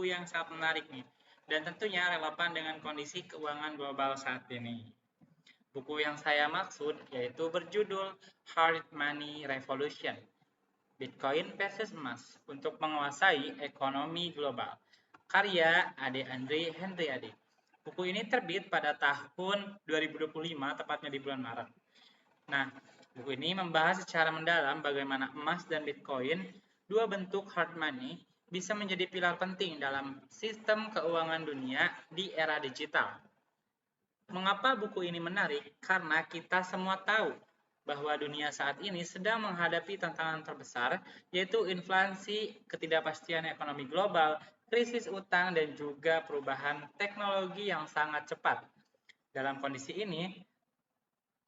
yang sangat menarik nih, dan tentunya relevan dengan kondisi keuangan global saat ini. Buku yang saya maksud yaitu berjudul Hard Money Revolution, Bitcoin versus Emas untuk menguasai ekonomi global. Karya Ade Andre Hendriade. Buku ini terbit pada tahun 2025, tepatnya di bulan Maret. Nah, buku ini membahas secara mendalam bagaimana emas dan Bitcoin, dua bentuk hard money, bisa menjadi pilar penting dalam sistem keuangan dunia di era digital. Mengapa buku ini menarik? Karena kita semua tahu bahwa dunia saat ini sedang menghadapi tantangan terbesar, yaitu inflasi, ketidakpastian ekonomi global, krisis utang, dan juga perubahan teknologi yang sangat cepat. Dalam kondisi ini,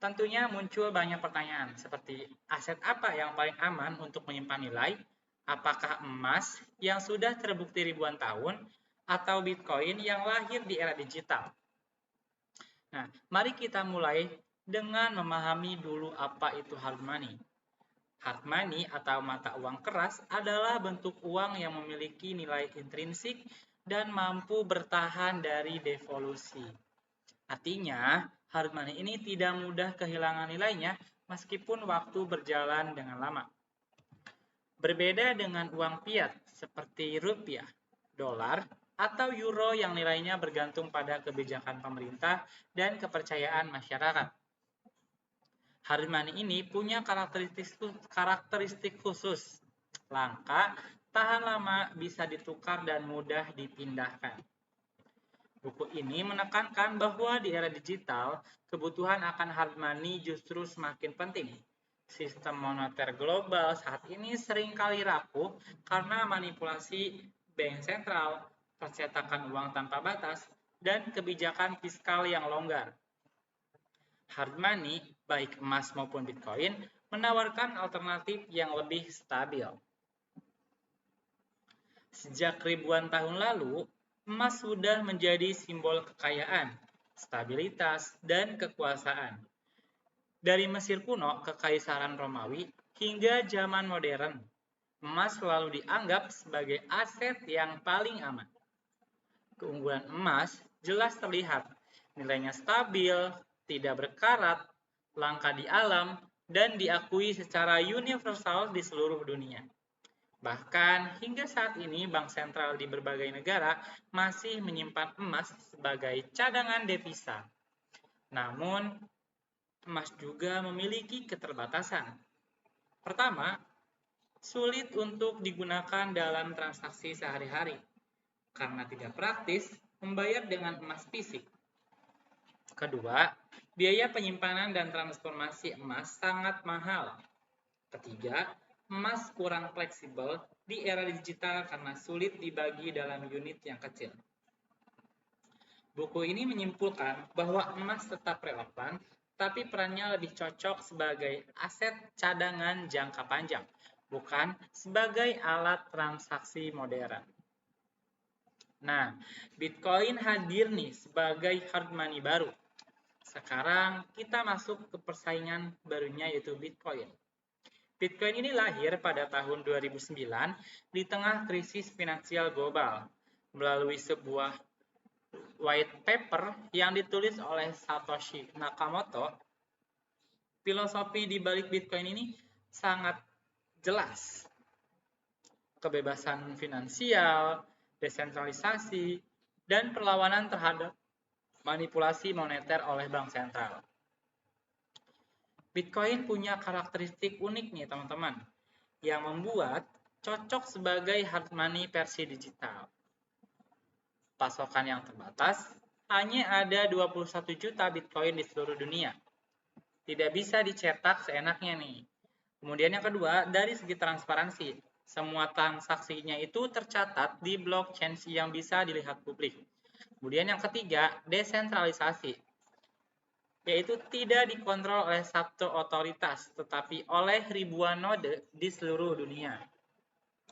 tentunya muncul banyak pertanyaan seperti aset apa yang paling aman untuk menyimpan nilai, apakah emas yang sudah terbukti ribuan tahun, atau Bitcoin yang lahir di era digital. Nah, mari kita mulai dengan memahami dulu apa itu hard money. Hard money atau mata uang keras adalah bentuk uang yang memiliki nilai intrinsik dan mampu bertahan dari devolusi. Artinya, hard money ini tidak mudah kehilangan nilainya meskipun waktu berjalan dengan lama. Berbeda dengan uang fiat seperti rupiah, dolar, atau euro yang nilainya bergantung pada kebijakan pemerintah dan kepercayaan masyarakat. Hard money ini punya karakteristik khusus, langka, tahan lama, bisa ditukar dan mudah dipindahkan. Buku ini menekankan bahwa di era digital, kebutuhan akan hard money justru semakin penting. Sistem moneter global saat ini seringkali rapuh karena manipulasi bank sentral, percetakan uang tanpa batas, dan kebijakan fiskal yang longgar. Hard money, baik emas maupun Bitcoin, menawarkan alternatif yang lebih stabil. Sejak ribuan tahun lalu, emas sudah menjadi simbol kekayaan, stabilitas, dan kekuasaan. Dari Mesir kuno ke Kaisaran Romawi hingga zaman modern, emas selalu dianggap sebagai aset yang paling aman. Keunggulan emas jelas terlihat, nilainya stabil, tidak berkarat, langka di alam, dan diakui secara universal di seluruh dunia. Bahkan hingga saat ini bank sentral di berbagai negara masih menyimpan emas sebagai cadangan devisa. Namun, emas juga memiliki keterbatasan. Pertama, sulit untuk digunakan dalam transaksi sehari-hari karena tidak praktis membayar dengan emas fisik. Kedua, biaya penyimpanan dan transformasi emas sangat mahal. Ketiga, emas kurang fleksibel di era digital karena sulit dibagi dalam unit yang kecil. Buku ini menyimpulkan bahwa emas tetap relevan, tapi perannya lebih cocok sebagai aset cadangan jangka panjang, bukan sebagai alat transaksi modern. Nah, Bitcoin hadir nih sebagai hard money baru. Sekarang kita masuk ke persaingan barunya yaitu Bitcoin. Bitcoin ini lahir pada tahun 2009 di tengah krisis finansial global melalui sebuah white paper yang ditulis oleh Satoshi Nakamoto. Filosofi di balik Bitcoin ini sangat jelas. Kebebasan finansial, desentralisasi, dan perlawanan terhadap manipulasi moneter oleh bank sentral. Bitcoin punya karakteristik unik nih teman-teman, yang membuat cocok sebagai hard money versi digital. Pasokan yang terbatas, hanya ada 21 juta Bitcoin di seluruh dunia. Tidak bisa dicetak seenaknya nih. Kemudian yang kedua, dari segi transparansi, semua transaksinya itu tercatat di blockchain yang bisa dilihat publik. Kemudian yang ketiga, desentralisasi, yaitu tidak dikontrol oleh satu otoritas, tetapi oleh ribuan node di seluruh dunia.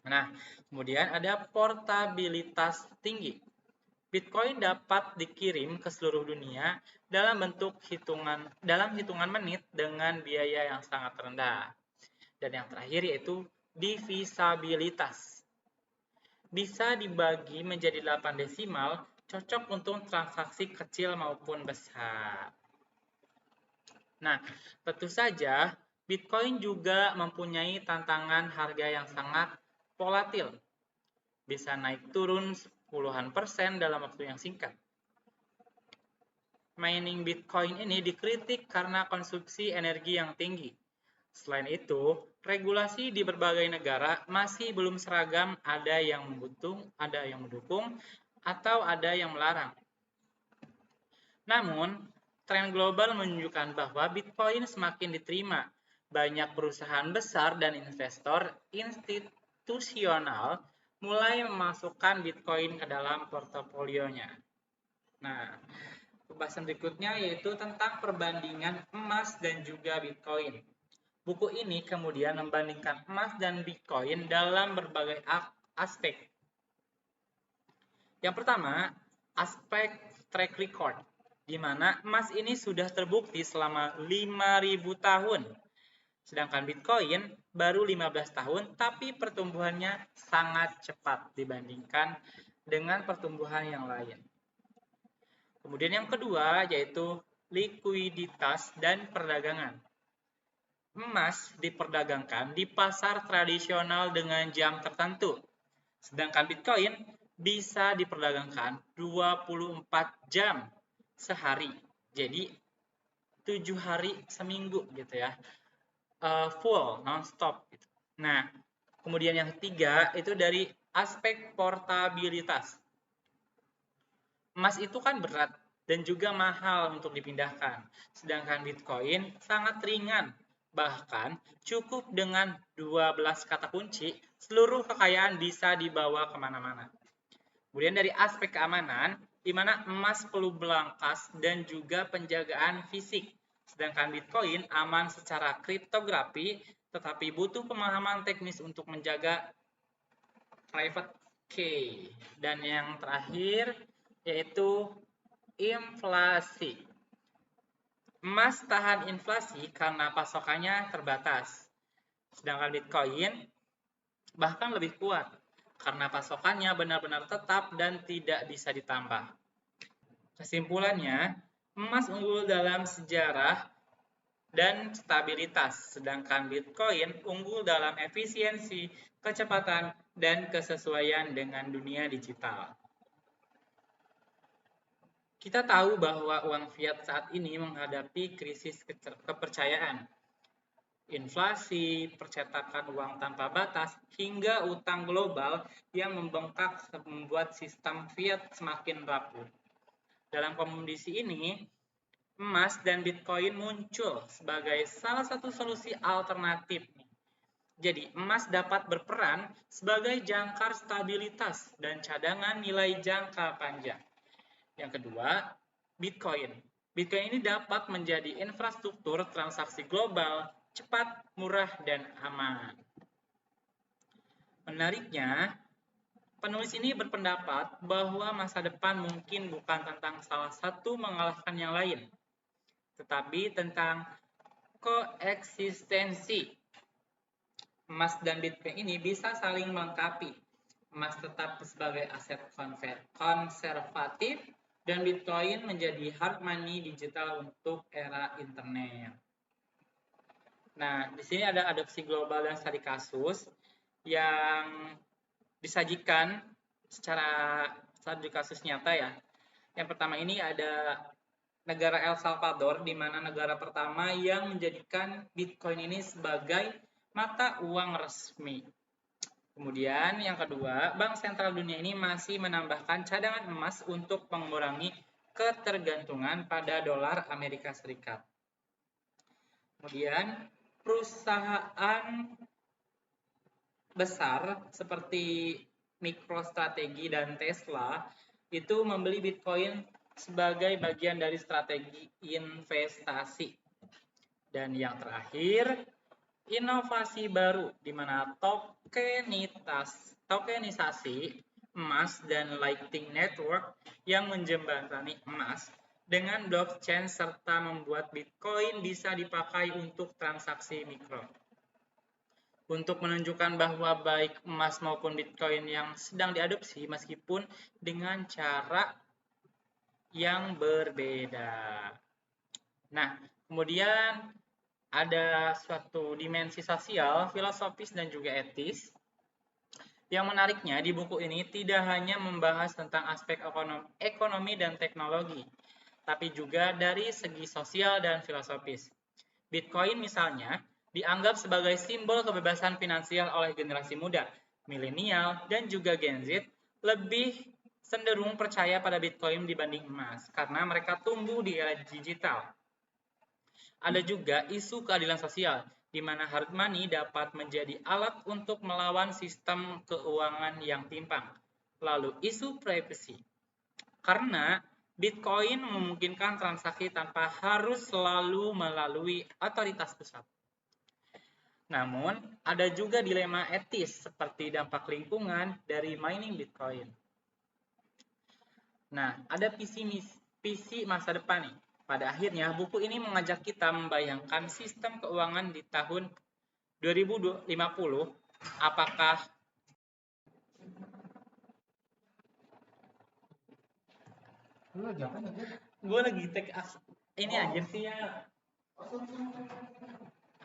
Nah, kemudian ada portabilitas tinggi. Bitcoin dapat dikirim ke seluruh dunia dalam hitungan menit dengan biaya yang sangat rendah. Dan yang terakhir yaitu divisabilitas. bisa dibagi menjadi 8 desimal, cocok untuk transaksi kecil maupun besar. Nah, tentu saja Bitcoin juga mempunyai tantangan harga yang sangat volatil. Bisa naik turun puluhan persen dalam waktu yang singkat. Mining Bitcoin ini dikritik karena konsumsi energi yang tinggi. Selain itu, regulasi di berbagai negara masih belum seragam, ada yang mendukung, atau ada yang melarang. Namun, tren global menunjukkan bahwa Bitcoin semakin diterima. Banyak perusahaan besar dan investor institusional mulai memasukkan Bitcoin ke dalam portofolionya. Nah, pembahasan berikutnya yaitu tentang perbandingan emas dan juga Bitcoin. Buku ini kemudian membandingkan emas dan Bitcoin dalam berbagai aspek. Yang pertama, aspek track record, di mana emas ini sudah terbukti selama 5.000 tahun. Sedangkan Bitcoin baru 15 tahun, tapi pertumbuhannya sangat cepat dibandingkan dengan pertumbuhan yang lain. Kemudian yang kedua yaitu likuiditas dan perdagangan. Emas diperdagangkan di pasar tradisional dengan jam tertentu, sedangkan Bitcoin bisa diperdagangkan 24 jam sehari. Jadi 7 hari seminggu gitu ya. Full, non-stop gitu. Nah, kemudian yang ketiga itu dari aspek portabilitas. Emas itu kan berat dan juga mahal untuk dipindahkan, sedangkan Bitcoin sangat ringan. Bahkan cukup dengan 12 kata kunci, seluruh kekayaan bisa dibawa kemana-mana. Kemudian dari aspek keamanan, di mana emas perlu belangkas dan juga penjagaan fisik. Sedangkan Bitcoin aman secara kriptografi, tetapi butuh pemahaman teknis untuk menjaga private key. Dan yang terakhir yaitu inflasi. Emas tahan inflasi karena pasokannya terbatas. Sedangkan Bitcoin bahkan lebih kuat karena pasokannya benar-benar tetap dan tidak bisa ditambah. Kesimpulannya, emas unggul dalam sejarah dan stabilitas, sedangkan Bitcoin unggul dalam efisiensi, kecepatan, dan kesesuaian dengan dunia digital. Kita tahu bahwa uang fiat saat ini menghadapi krisis kepercayaan, inflasi, percetakan uang tanpa batas, hingga utang global yang membengkak membuat sistem fiat semakin rapuh. Dalam kondisi ini, emas dan Bitcoin muncul sebagai salah satu solusi alternatif. Jadi, emas dapat berperan sebagai jangkar stabilitas dan cadangan nilai jangka panjang. Yang kedua, Bitcoin. Bitcoin ini dapat menjadi infrastruktur transaksi global, cepat, murah, dan aman. Menariknya, penulis ini berpendapat bahwa masa depan mungkin bukan tentang salah satu mengalahkan yang lain, tetapi tentang koeksistensi. Emas dan Bitcoin ini bisa saling melengkapi. Emas tetap sebagai aset konservatif dan Bitcoin menjadi hard money digital untuk era internet. Nah, di sini ada adopsi global dan studi kasus yang disajikan secara studi kasus nyata ya. Yang pertama ini ada negara El Salvador, di mana negara pertama yang menjadikan Bitcoin ini sebagai mata uang resmi. Kemudian yang kedua, Bank Sentral Dunia ini masih menambahkan cadangan emas untuk mengurangi ketergantungan pada dolar Amerika Serikat. Kemudian perusahaan besar seperti MicroStrategy dan Tesla itu membeli Bitcoin sebagai bagian dari strategi investasi. Dan yang terakhir, inovasi baru di mana tokenisasi emas dan Lightning Network yang menjembatani emas dengan blockchain serta membuat Bitcoin bisa dipakai untuk transaksi mikro. untuk menunjukkan bahwa baik emas maupun Bitcoin yang sedang diadopsi meskipun dengan cara yang berbeda. Nah, kemudian ada suatu dimensi sosial, filosofis, dan juga etis. Yang menariknya di buku ini tidak hanya membahas tentang aspek ekonomi dan teknologi, tapi juga dari segi sosial dan filosofis. Bitcoin misalnya dianggap sebagai simbol kebebasan finansial oleh generasi muda, milenial, dan juga Gen Z lebih cenderung percaya pada Bitcoin dibanding emas karena mereka tumbuh di era digital. Ada juga isu keadilan sosial, di mana hard money dapat menjadi alat untuk melawan sistem keuangan yang timpang. Lalu isu privacy, karena Bitcoin memungkinkan transaksi tanpa harus selalu melalui otoritas pusat. Namun, ada juga dilema etis seperti dampak lingkungan dari mining Bitcoin. Nah, ada visi masa depan nih. Pada akhirnya, buku ini mengajak kita membayangkan sistem keuangan di tahun 2050. Apakah gue lagi take ini aja sih ya.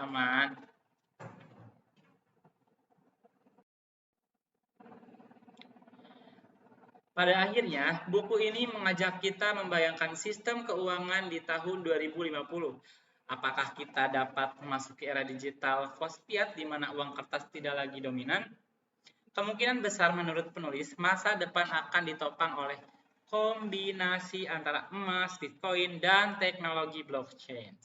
Aman. Pada akhirnya, buku ini mengajak kita membayangkan sistem keuangan di tahun 2050. Apakah kita dapat memasuki era digital post-fiat di mana uang kertas tidak lagi dominan? Kemungkinan besar menurut penulis, masa depan akan ditopang oleh kombinasi antara emas, Bitcoin, dan teknologi blockchain.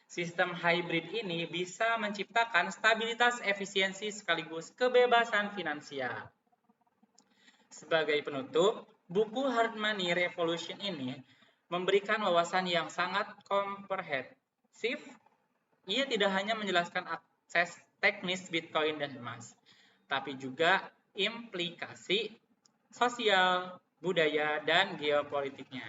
Sistem hybrid ini bisa menciptakan stabilitas, efisiensi, sekaligus kebebasan finansial. Sebagai penutup, buku Hard Money Revolution ini memberikan wawasan yang sangat komprehensif. Ia tidak hanya menjelaskan akses teknis Bitcoin dan emas, tapi juga implikasi sosial, budaya, dan geopolitiknya.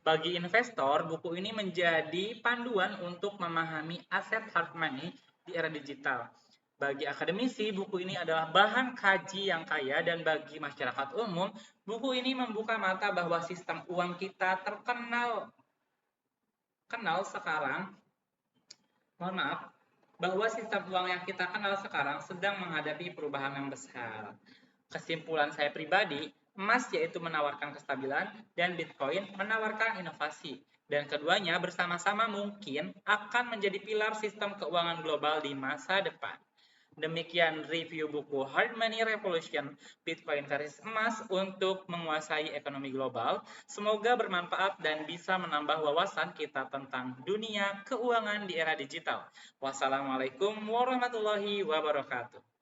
Bagi investor, buku ini menjadi panduan untuk memahami aset hard money di era digital. Bagi akademisi, buku ini adalah bahan kaji yang kaya, dan bagi masyarakat umum, buku ini membuka mata bahwa sistem uang kita bahwa sistem uang yang kita kenal sekarang sedang menghadapi perubahan yang besar. Kesimpulan saya pribadi, emas yaitu menawarkan kestabilan dan Bitcoin menawarkan inovasi. Dan keduanya bersama-sama mungkin akan menjadi pilar sistem keuangan global di masa depan. Demikian review buku Hard Money Revolution, Bitcoin versus emas untuk menguasai ekonomi global. Semoga bermanfaat dan bisa menambah wawasan kita tentang dunia keuangan di era digital. Wassalamualaikum warahmatullahi wabarakatuh.